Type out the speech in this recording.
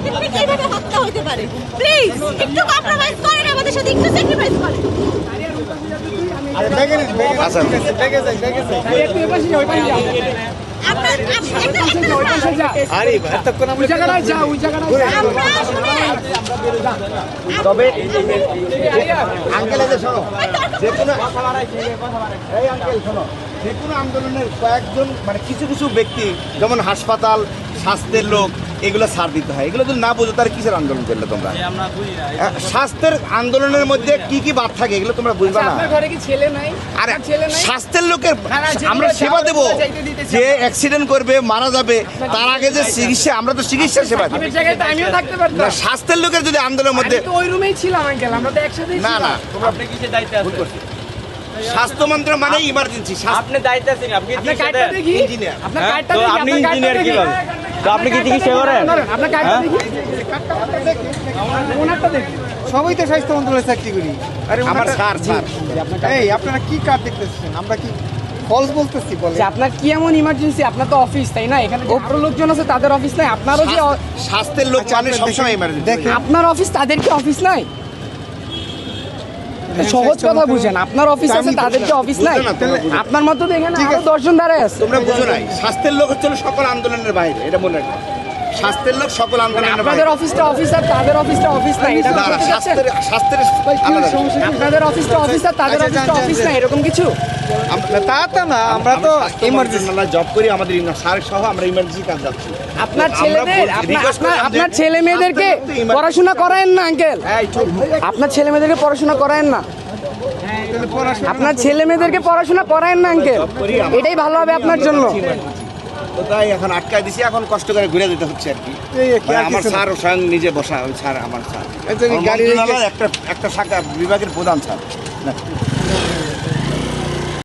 ক্ষেত্রে কিভাবে হত্যা হতে পারে? প্লিজ একটু কম্প্রোমাইজ করেন, আমাদের সাথে একটু স্যাক্রিফাইস করেন। তবে আঙ্কেল শোনো, যে কোনো যে কোনো আন্দোলনের কয়েকজন মানে কিছু কিছু ব্যক্তি যেমন হাসপাতাল, স্বাস্থ্যের লোক, এগুলো ছাড় দিতে হয়। এগুলো যদি না বোঝো তার কিসের আন্দোলন করলে তোমরা? স্বাস্থ্যের আন্দোলনের মধ্যে কি কি বাদ থাকে এগুলো তোমরা বুঝবা না। আর স্বাস্থ্যের লোকের আমরা সেবা দেব, যে অ্যাক্সিডেন্ট করবে মারা যাবে তার আগে যে চিকিৎসা, আমরা তো চিকিৎসা সেবা দেব। স্বাস্থ্যের লোকের যদি আন্দোলনের মধ্যে না না, তোমরা স্বাস্থ্য মন্ত্রক মানে ইমার্জেন্সি। আপনি দায়িত্ব আছেন, আপনি ইঞ্জিনিয়ার, আপনি ইঞ্জিনিয়ার কিভাবে? তো আপনি কি চিকিৎসা করেন? সবাই তো স্বাস্থ্য মন্ত্রণালয়ে চাকরি করি। আমার স্যার এই আপনারা কি কার্ড দেখতেছেন? আমরা কি ফলস বলতেছি? বলে যে আপনার কি এমন ইমার্জেন্সি? আপনার তো অফিস, তাই না? এখানে আরো লোকজন আছে, তাদের অফিস নাই? আপনারও যে স্বাস্থ্যের লোক মানে সবসময় ইমার্জেন্সি। আপনার অফিস, তাদের কি অফিস নাই? সহজ কথা বুঝেন, আপনার অফিস আছে, তাদের কি অফিস নাই? আপনার মতো তো এখানে আরো 10 জন দাঁড়ায় আছে। তোমরা বুঝো নাই, স্বাস্থ্যের লোক হচ্ছে সকল আন্দোলনের বাইরে, এটা মনে রাখো। স্বাস্থ্যের লোক সকল আন্দোলনের বাইরে। আপনাদের অফিসটা অফিস আর তাদের অফিসটা অফিস নাই, এটা না, স্বাস্থ্যের আলাদা। আপনাদের অফিসটা অফিস আর তাদের অফিসটা অফিস নাই, এরকম কিছু? তা না, আমরা তো ইমার্জেন্সি জব করি, আমাদের স্যার সহ আমরা ইমার্জেন্সি কাজ যাচ্ছি। আপনার ছেলেদের, আপনার ছেলে মেয়েদেরকে পড়াশোনা করায়েন না আঙ্কেল? আপনার ছেলে মেয়েদেরকে পড়াশোনা করায়েন না? আপনার ছেলে মেয়েদেরকে পড়াশোনা করায়েন না আঙ্কেল? এটাই ভালো হবে আপনার জন্য। তো তাই এখন আটকায় দিছি, এখন কষ্ট করে ঘুরে যেতে হচ্ছে আর কি। আমার স্যার স্বয়ং নিজে বসা, ওই স্যার আমার স্যার একটা শাখা বিভাগের প্রধান স্যার।